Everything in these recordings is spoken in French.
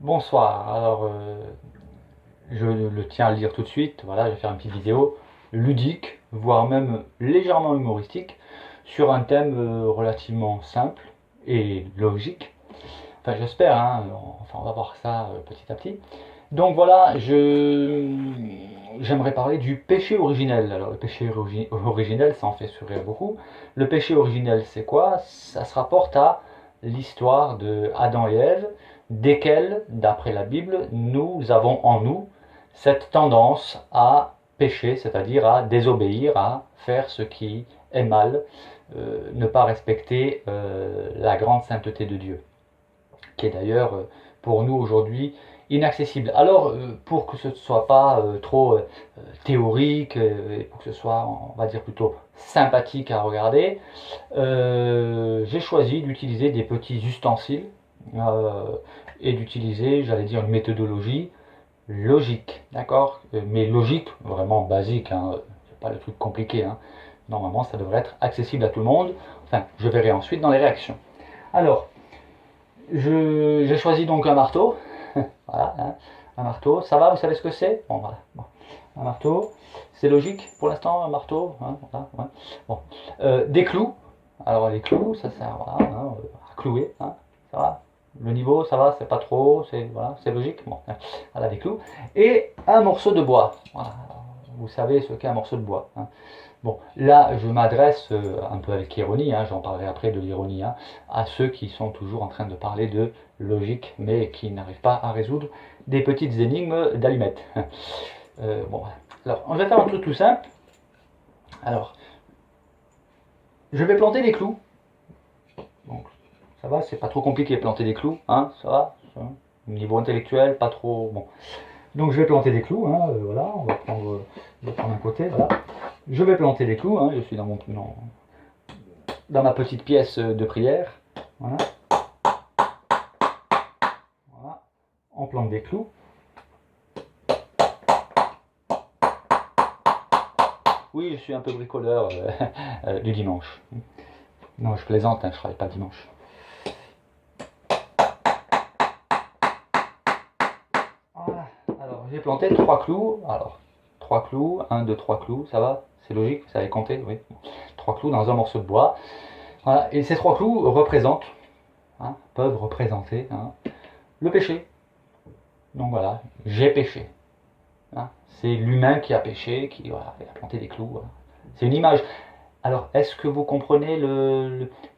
Bonsoir, alors je le tiens à le dire tout de suite, voilà, je vais faire une petite vidéo ludique, voire même légèrement humoristique, sur un thème relativement simple et logique. Enfin j'espère, hein, enfin on va voir ça petit à petit. Donc voilà, j'aimerais parler du péché originel. Alors le péché originel, ça en fait sourire beaucoup. Le péché originel, c'est quoi? Ça se rapporte à l'histoire de Adam et Ève, desquels, d'après la Bible, nous avons en nous cette tendance à pécher, c'est-à-dire à désobéir, à faire ce qui est mal, ne pas respecter la grande sainteté de Dieu, qui est d'ailleurs pour nous aujourd'hui inaccessible. Alors, pour que ce ne soit pas trop théorique, et pour que ce soit, on va dire, plutôt sympathique à regarder, j'ai choisi d'utiliser des petits ustensiles et d'utiliser, j'allais dire, une méthodologie logique, d'accord? Mais logique, vraiment basique, hein, c'est pas le truc compliqué, hein. Normalement, ça devrait être accessible à tout le monde. Enfin, je verrai ensuite dans les réactions. Alors, j'ai choisi donc un marteau. Voilà, hein, un marteau. Ça va, vous savez ce que c'est? Bon, voilà. Bon. Un marteau. C'est logique pour l'instant, un marteau, hein, voilà, ouais. Bon. Des clous. Alors, les clous, ça sert voilà, hein, à clouer. Hein, ça va. Le niveau, ça va, c'est pas trop, c'est voilà, c'est logique. Bon, hein, voilà, des clous. Et un morceau de bois. Voilà. Vous savez ce qu'est un morceau de bois. Hein. Bon, là, je m'adresse un peu avec ironie, hein, j'en parlerai après de l'ironie, hein, à ceux qui sont toujours en train de parler de logique, mais qui n'arrivent pas à résoudre des petites énigmes d'allumettes. Bon, alors, on va faire un truc tout simple. Alors, je vais planter des clous. Donc, ça va, c'est pas trop compliqué de planter des clous, hein, ça va, niveau intellectuel, pas trop, bon. Donc, je vais planter des clous, hein, voilà, on va prendre un côté, voilà. Je vais planter des clous, hein, je suis dans ma petite pièce de prière. Voilà. Voilà. On plante des clous. Oui, je suis un peu bricoleur du dimanche. Non, je plaisante, hein, je ne travaille pas le dimanche. Voilà. Alors, j'ai planté 3 clous. Alors, 3 clous, 1, 2, 3 clous, ça va? C'est logique, vous savez compter, oui. 3 clous dans un morceau de bois. Voilà. Et ces 3 clous représentent, hein, peuvent représenter, hein, le péché. Donc voilà, j'ai péché. Hein, c'est l'humain qui a péché, qui voilà, a planté des clous. Voilà. C'est une image. Alors, est-ce que vous comprenez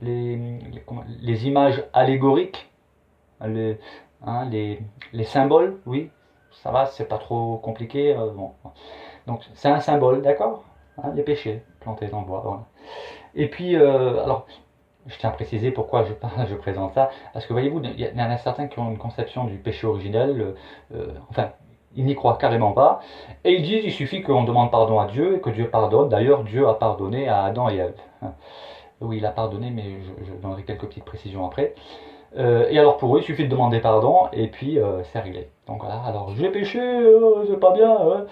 les images allégoriques, les, hein, les symboles? Oui, ça va, c'est pas trop compliqué. Bon. Donc, c'est un symbole, d'accord? Hein, les péchés plantés dans le bois. Voilà. Et puis, alors, je tiens à préciser pourquoi je présente ça, parce que voyez-vous, il y en a certains qui ont une conception du péché originel, enfin, ils n'y croient carrément pas, et ils disent il suffit qu'on demande pardon à Dieu et que Dieu pardonne. D'ailleurs, Dieu a pardonné à Adam et Ève. Oui, il a pardonné, mais je donnerai quelques petites précisions après. Et alors pour eux, il suffit de demander pardon et puis c'est réglé. Donc voilà, alors j'ai péché, c'est pas bien.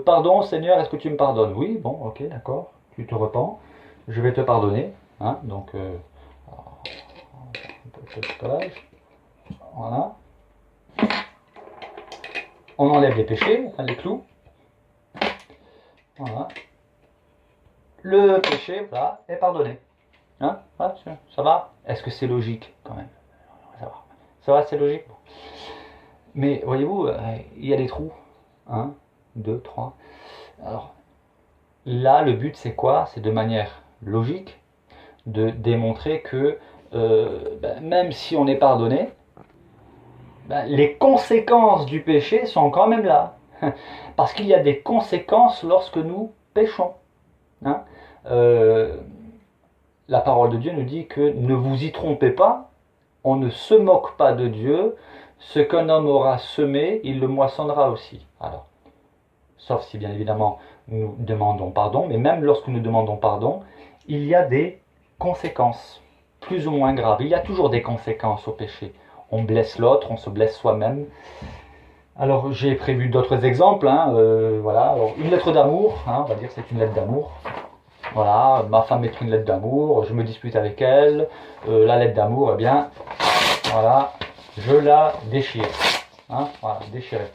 Pardon Seigneur, est-ce que tu me pardonnes? Oui, bon, ok, d'accord, tu te repens, je vais te pardonner. Hein, donc, un peu de collage. Voilà. On enlève les péchés, hein, les clous. Voilà. Le péché, voilà, est pardonné. Hein, voilà, ça va? Est-ce que c'est logique quand même? Ça va, c'est logique? Bon. Mais voyez-vous, il y a des trous. 1, 2, 3. Alors, là, le but, c'est quoi? C'est de manière logique de démontrer que même si on est pardonné, les conséquences du péché sont quand même là. Parce qu'il y a des conséquences lorsque nous péchons. Hein, la parole de Dieu nous dit que ne vous y trompez pas, on ne se moque pas de Dieu, ce qu'un homme aura semé, il le moissonnera aussi. Alors, sauf si bien évidemment nous demandons pardon, mais même lorsque nous demandons pardon, il y a des conséquences, plus ou moins graves. Il y a toujours des conséquences au péché. On blesse l'autre, on se blesse soi-même. Alors j'ai prévu d'autres exemples, hein, voilà. Alors, une lettre d'amour, hein, on va dire que c'est une lettre d'amour. Voilà, ma femme m'écrit une lettre d'amour, je me dispute avec elle, la lettre d'amour, eh bien, voilà, je la déchire. Hein, voilà, déchirée.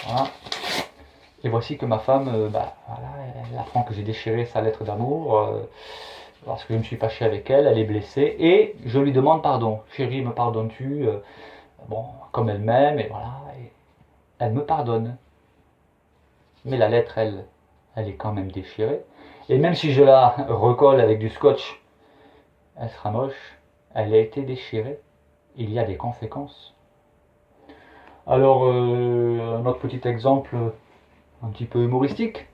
Voilà. Et voici que ma femme, voilà, elle apprend que j'ai déchiré sa lettre d'amour, parce que je me suis fâché avec elle, elle est blessée, et je lui demande pardon. Chérie, me pardonnes-tu? Bon, comme elle m'aime, et voilà, et elle me pardonne. Mais la lettre, elle est quand même déchirée. Et même si je la recolle avec du scotch, elle sera moche, elle a été déchirée. Il y a des conséquences. Alors, un autre petit exemple un petit peu humoristique.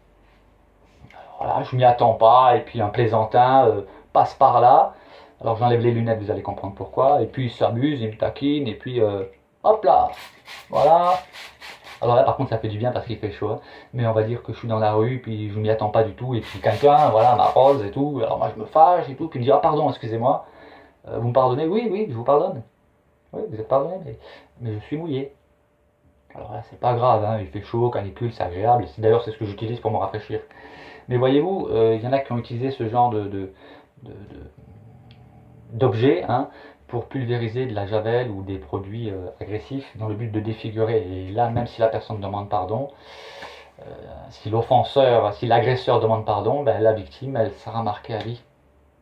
Voilà, je m'y attends pas, et puis un plaisantin passe par là. Alors j'enlève les lunettes, vous allez comprendre pourquoi. Et puis il s'amuse, il me taquine, et puis hop là, voilà. Alors là par contre ça fait du bien parce qu'il fait chaud, hein. Mais on va dire que je suis dans la rue, puis je m'y attends pas du tout, et puis quelqu'un, voilà, m'arrose et tout. Alors moi je me fâche et tout, puis il me dit ah pardon, excusez-moi, vous me pardonnez? Oui, oui, je vous pardonne. Oui, vous êtes pardonné, mais je suis mouillé. Alors là c'est pas grave, hein, il fait chaud, canicule, c'est agréable. D'ailleurs c'est ce que j'utilise pour me rafraîchir. Mais voyez-vous, il y en a qui ont utilisé ce genre d'objets, hein, pour pulvériser de la javel ou des produits agressifs dans le but de défigurer. Et là, même si la personne demande pardon, si l'offenseur, si l'agresseur demande pardon, ben, la victime, elle sera marquée à vie.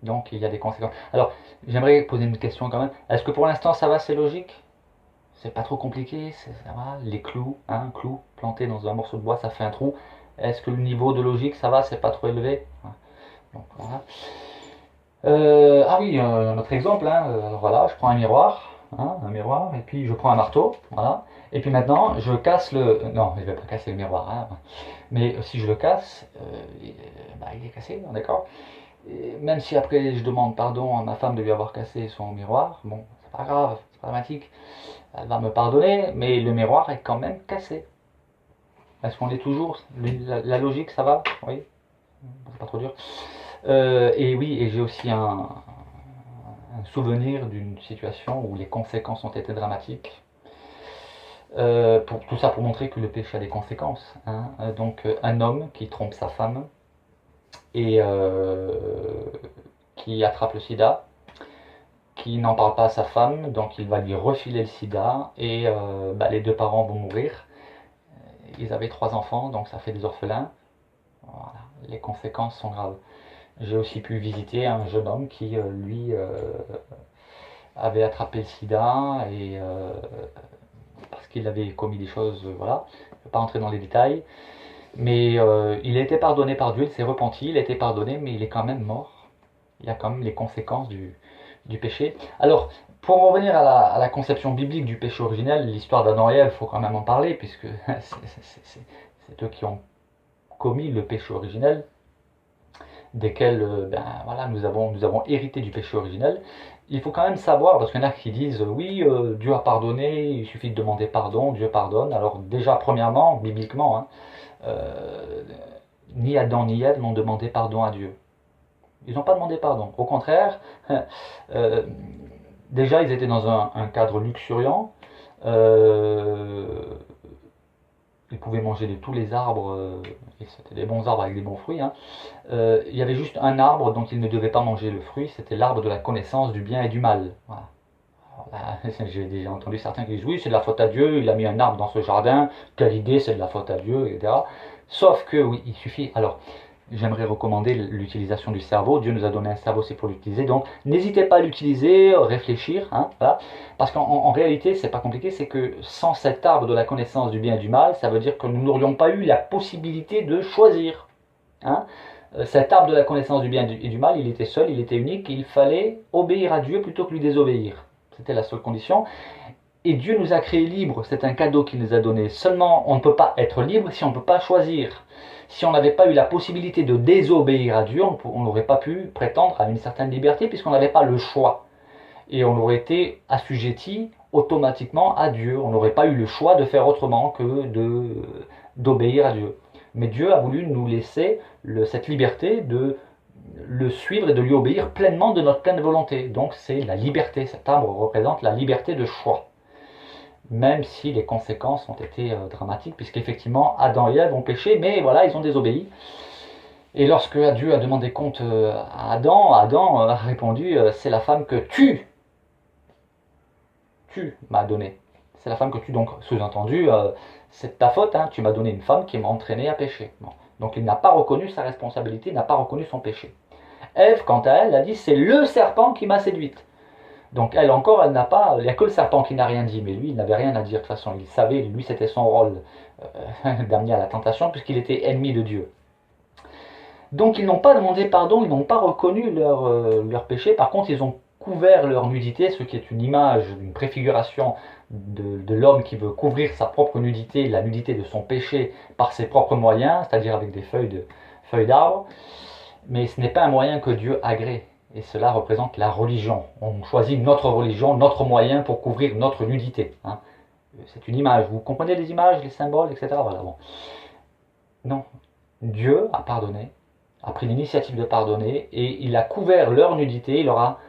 Donc il y a des conséquences. Alors, j'aimerais poser une question quand même. Est-ce que pour l'instant ça va, c'est logique? C'est pas trop compliqué, ça va? Les clous, hein, clous plantés dans un morceau de bois, ça fait un trou. Est-ce que le niveau de logique, ça va, c'est pas trop élevé? Donc, voilà. Ah oui, un autre exemple, hein, voilà, je prends un miroir, et puis je prends un marteau, voilà, et puis maintenant je casse le... Non, je ne vais pas casser le miroir, hein, mais si je le casse, il est cassé, d'accord. Et même si après je demande pardon à ma femme de lui avoir cassé son miroir, bon, c'est pas grave, c'est pas dramatique, elle va me pardonner, mais le miroir est quand même cassé. Est-ce qu'on est toujours... La logique, ça va? Oui, c'est pas trop dur. Et oui, et j'ai aussi un souvenir d'une situation où les conséquences ont été dramatiques. Tout ça pour montrer que le péché a des conséquences, hein. Donc un homme qui trompe sa femme et qui attrape le sida, qui n'en parle pas à sa femme, donc il va lui refiler le sida et les deux parents vont mourir. Ils avaient 3 enfants, donc ça fait des orphelins. Voilà, les conséquences sont graves. J'ai aussi pu visiter un jeune homme qui, lui, avait attrapé le sida et parce qu'il avait commis des choses, voilà. Je ne vais pas entrer dans les détails, mais il a été pardonné par Dieu, il s'est repenti, il a été pardonné, mais il est quand même mort. Il y a quand même les conséquences du péché. Alors, pour en revenir à la conception biblique du péché originel, l'histoire d'Adam et Ève, il faut quand même en parler, puisque c'est eux qui ont commis le péché originel, desquels voilà, nous avons hérité du péché originel. Il faut quand même savoir, parce qu'il y en a qui disent oui, Dieu a pardonné, il suffit de demander pardon, Dieu pardonne. Alors déjà, premièrement, bibliquement, hein, ni Adam ni Ève n'ont demandé pardon à Dieu. Ils n'ont pas demandé pardon. Au contraire, déjà ils étaient dans un cadre luxuriant. Ils pouvaient manger de tous les arbres, et c'était des bons arbres avec des bons fruits, hein. Il y avait juste un arbre dont ils ne devaient pas manger le fruit, c'était l'arbre de la connaissance du bien et du mal. Voilà. J'ai déjà entendu certains qui disent oui, c'est de la faute à Dieu, il a mis un arbre dans ce jardin, quelle idée, c'est de la faute à Dieu, etc. Sauf que oui, il suffit. Alors, j'aimerais recommander l'utilisation du cerveau. Dieu nous a donné un cerveau, c'est pour l'utiliser. Donc, n'hésitez pas à l'utiliser, réfléchir, hein, voilà. Parce qu'en réalité, c'est pas compliqué, c'est que sans cet arbre de la connaissance du bien et du mal, ça veut dire que nous n'aurions pas eu la possibilité de choisir, hein. Cet arbre de la connaissance du bien et du mal, il était seul, il était unique, il fallait obéir à Dieu plutôt que lui désobéir. C'était la seule condition. Et Dieu nous a créés libres, c'est un cadeau qu'il nous a donné. Seulement, on ne peut pas être libre si on ne peut pas choisir. Si on n'avait pas eu la possibilité de désobéir à Dieu, on n'aurait pas pu prétendre à une certaine liberté puisqu'on n'avait pas le choix. Et on aurait été assujetti automatiquement à Dieu. On n'aurait pas eu le choix de faire autrement que d'obéir à Dieu. Mais Dieu a voulu nous laisser cette liberté de le suivre et de lui obéir pleinement de notre pleine volonté. Donc c'est la liberté. Cet arbre représente la liberté de choix. Même si les conséquences ont été dramatiques, puisqu'effectivement Adam et Ève ont péché, mais voilà, ils ont désobéi. Et lorsque Dieu a demandé compte à Adam, Adam a répondu c'est la femme que tu tu m'as donné. C'est la femme que tu, donc, sous-entendu, c'est ta faute, hein, tu m'as donné une femme qui m'a entraîné à pécher. Bon. Donc il n'a pas reconnu sa responsabilité, il n'a pas reconnu son péché. Ève, quant à elle, a dit, c'est le serpent qui m'a séduite. Donc elle encore, elle n'a pas, il n'y a que le serpent qui n'a rien dit, mais lui, il n'avait rien à dire de toute façon. Il savait, lui, c'était son rôle d'amener à la tentation, puisqu'il était ennemi de Dieu. Donc ils n'ont pas demandé pardon, ils n'ont pas reconnu leur péché. Par contre, ils ont couvert leur nudité, ce qui est une image, une préfiguration de l'homme qui veut couvrir sa propre nudité, la nudité de son péché par ses propres moyens, c'est-à-dire avec des feuilles d'arbre. Mais ce n'est pas un moyen que Dieu agrée. Et cela représente la religion. On choisit notre religion, notre moyen pour couvrir notre nudité. Hein. C'est une image. Vous comprenez les images, les symboles, etc. Voilà, bon. Non. Dieu a pardonné, a pris l'initiative de pardonner, et il a couvert leur nudité, il leur a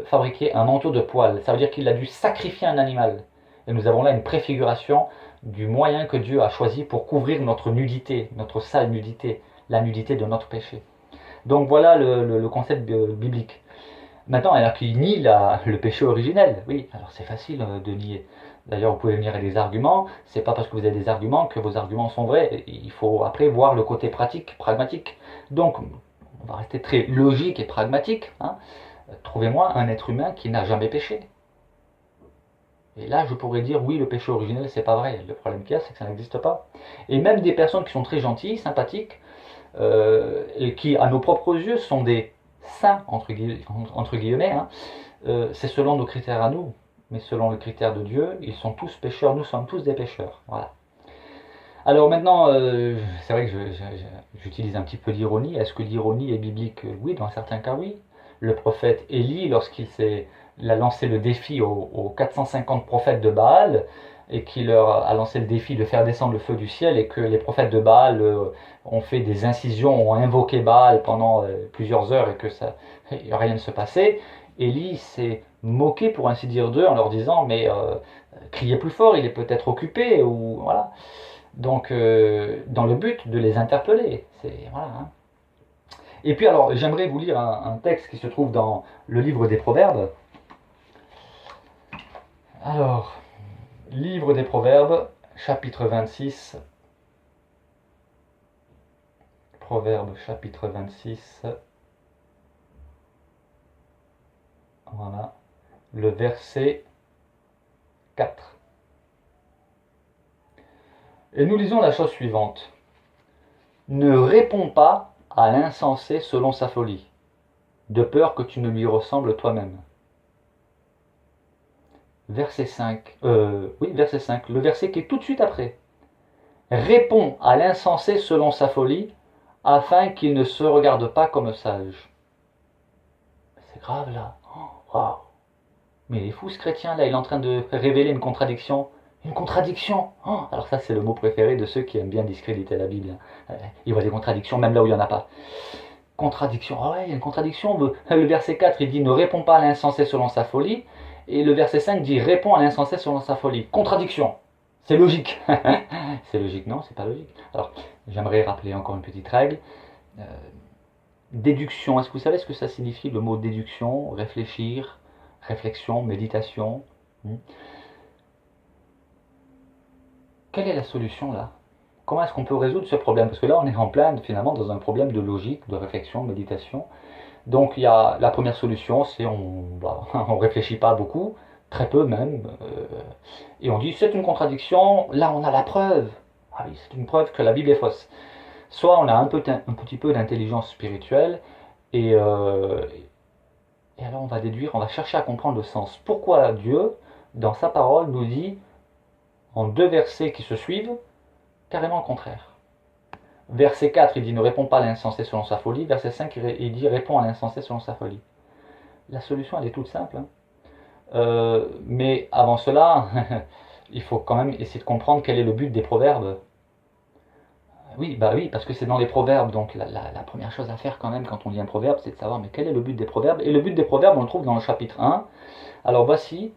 fabriqué un manteau de poils. Ça veut dire qu'il a dû sacrifier un animal. Et nous avons là une préfiguration du moyen que Dieu a choisi pour couvrir notre nudité, notre sale nudité, la nudité de notre péché. Donc voilà le concept biblique. Maintenant, alors qu'il nie le péché originel, oui, alors c'est facile de nier. D'ailleurs, vous pouvez venir avec des arguments, c'est pas parce que vous avez des arguments que vos arguments sont vrais. Il faut après voir le côté pratique, pragmatique. Donc, on va rester très logique et pragmatique. Hein. Trouvez-moi un être humain qui n'a jamais péché. Et là, je pourrais dire, oui, le péché originel, c'est pas vrai. Le problème qu'il y a, c'est que ça n'existe pas. Et même des personnes qui sont très gentilles, sympathiques, et qui, à nos propres yeux, sont des saints, entre guillemets, hein, c'est selon nos critères à nous, mais selon les critères de Dieu, ils sont tous pécheurs, nous sommes tous des pécheurs. Voilà. Alors maintenant, c'est vrai que j'utilise un petit peu l'ironie. Est-ce que l'ironie est biblique? Oui, dans certains cas, oui. Le prophète Élie, lorsqu'il a lancé le défi aux 450 prophètes de Baal, et qu'il leur a lancé le défi de faire descendre le feu du ciel, et que les prophètes de Baal ont fait des incisions, ont invoqué Baal pendant plusieurs heures, et que rien ne se passait, Élie s'est moqué, pour ainsi dire, d'eux, en leur disant, mais criez plus fort, il est peut-être occupé, ou voilà. Donc, dans le but de les interpeller. Voilà, hein. Et puis alors, j'aimerais vous lire un texte qui se trouve dans le livre des Proverbes. Alors, livre des Proverbes, chapitre 26. Proverbes, chapitre 26. Voilà. Le verset 4. Et nous lisons la chose suivante. Ne réponds pas à l'insensé selon sa folie, de peur que tu ne lui ressembles toi-même. Verset 5. Verset 5. Le verset qui est tout de suite après. Réponds à l'insensé selon sa folie, afin qu'il ne se regarde pas comme sage. C'est grave là. Oh, wow. Mais il est fou ce chrétien là, il est en train de révéler une contradiction. Une contradiction. Oh, alors ça c'est le mot préféré de ceux qui aiment bien discréditer la Bible. Ils voient des contradictions même là où il n'y en a pas. Contradiction. Ah ouais, il y a une contradiction. Le verset 4 il dit ne réponds pas à l'insensé selon sa folie. Et le verset 5 dit réponds à l'insensé selon sa folie. Contradiction. C'est logique. C'est logique, non, c'est pas logique. Alors, j'aimerais rappeler encore une petite règle. Déduction. Est-ce que vous savez ce que ça signifie le mot déduction? Réfléchir, réflexion, méditation. Quelle est la solution là? Comment est-ce qu'on peut résoudre ce problème? Parce que là, on est en plein, finalement, dans un problème de logique, de réflexion, méditation. Donc, il y a la première solution, c'est on réfléchit pas beaucoup, très peu même, et on dit c'est une contradiction. Là, on a la preuve. Ah oui, c'est une preuve que la Bible est fausse. Soit on a un petit peu d'intelligence spirituelle, et alors on va déduire, on va chercher à comprendre le sens. Pourquoi Dieu, dans sa parole, nous dit en deux versets qui se suivent, carrément le contraire. Verset 4, il dit ne réponds pas à l'insensé selon sa folie. Verset 5, il dit réponds à l'insensé selon sa folie. La solution, elle est toute simple. Hein. Mais avant cela, il faut quand même essayer de comprendre quel est le but des proverbes. Oui, parce que c'est dans les proverbes. Donc la première chose à faire quand même quand on lit un proverbe, c'est de savoir mais quel est le but des proverbes. Et le but des proverbes, on le trouve dans le chapitre 1. Alors voici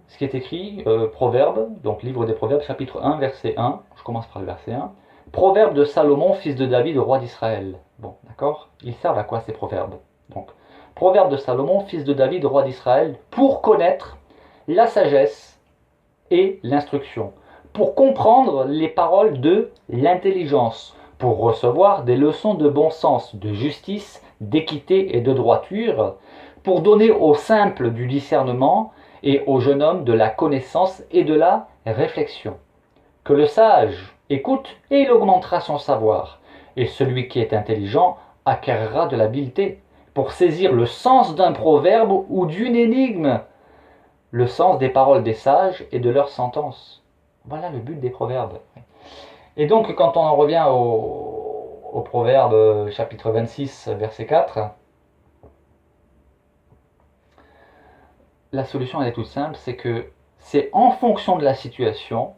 ce qui est écrit, Proverbes, donc livre des Proverbes, chapitre 1, verset 1. Je commence par le verset 1. Proverbes de Salomon, fils de David, roi d'Israël. Bon, d'accord? Ils servent à quoi ces proverbes? Donc, Proverbes de Salomon, fils de David, roi d'Israël, pour connaître la sagesse et l'instruction, pour comprendre les paroles de l'intelligence, pour recevoir des leçons de bon sens, de justice, d'équité et de droiture, pour donner aux simples du discernement et au jeune homme de la connaissance et de la réflexion. Que le sage écoute et il augmentera son savoir, et celui qui est intelligent acquérera de l'habileté pour saisir le sens d'un proverbe ou d'une énigme, le sens des paroles des sages et de leurs sentences. Voilà le but des proverbes. Et donc quand on en revient au proverbe chapitre 26 verset 4, la solution elle est toute simple, c'est que c'est en fonction de la situation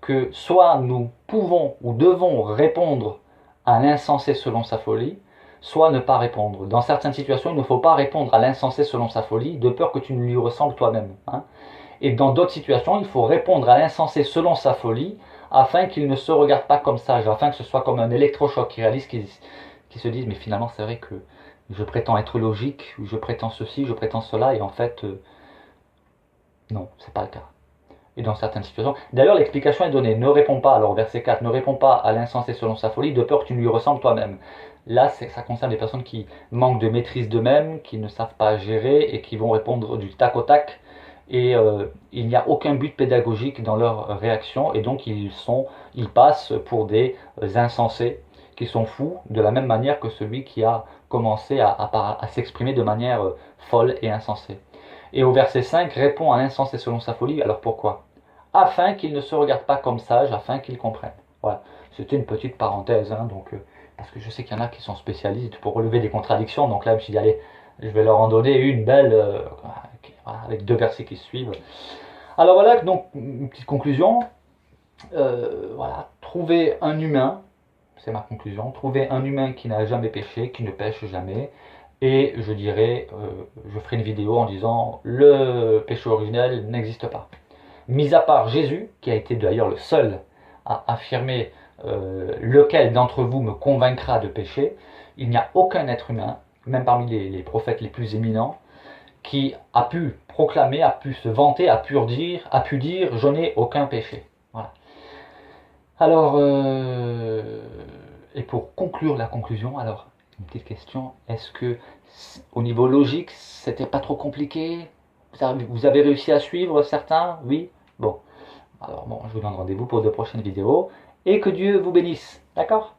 que soit nous pouvons ou devons répondre à l'insensé selon sa folie, soit ne pas répondre. Dans certaines situations, il ne faut pas répondre à l'insensé selon sa folie, de peur que tu ne lui ressembles toi-même. Hein. Et dans d'autres situations, il faut répondre à l'insensé selon sa folie, afin qu'il ne se regarde pas comme sage, afin que ce soit comme un électrochoc qui réalise, qui se dise, mais finalement c'est vrai que je prétends être logique, je prétends ceci, je prétends cela, et en fait, non, c'est pas le cas. Et dans certaines situations. D'ailleurs, l'explication est donnée. Ne réponds pas, alors verset 4, ne réponds pas à l'insensé selon sa folie, de peur que tu ne lui ressembles toi-même. Là, ça concerne des personnes qui manquent de maîtrise d'eux-mêmes, qui ne savent pas gérer et qui vont répondre du tac au tac. Et il n'y a aucun but pédagogique dans leur réaction, et donc ils passent pour des insensés, qui sont fous, de la même manière que celui qui a commencé à s'exprimer de manière folle et insensée. Et au verset 5, répond à l'insensé selon sa folie. Alors pourquoi? Afin qu'il ne se regarde pas comme sage, afin qu'il comprenne. Voilà, c'était une petite parenthèse, hein, donc, parce que je sais qu'il y en a qui sont spécialistes pour relever des contradictions, donc là je me suis dit, allez, je vais leur en donner une belle, avec 2 versets qui suivent. Alors voilà, donc une petite conclusion. Voilà, trouver un humain, c'est ma conclusion, trouver un humain qui n'a jamais péché, qui ne pêche jamais, et je dirais, je ferai une vidéo en disant le péché originel n'existe pas. Mis à part Jésus, qui a été d'ailleurs le seul à affirmer lequel d'entre vous me convaincra de péché, il n'y a aucun être humain, même parmi les prophètes les plus éminents, qui a pu proclamer, a pu se vanter, a pu dire je n'ai aucun péché. Voilà. Alors, et pour conclure la conclusion, alors, une petite question, est-ce que au niveau logique, c'était pas trop compliqué? Vous avez réussi à suivre certains? Oui? Bon. Alors bon, je vous donne rendez-vous pour de prochaines vidéos, et que Dieu vous bénisse. D'accord?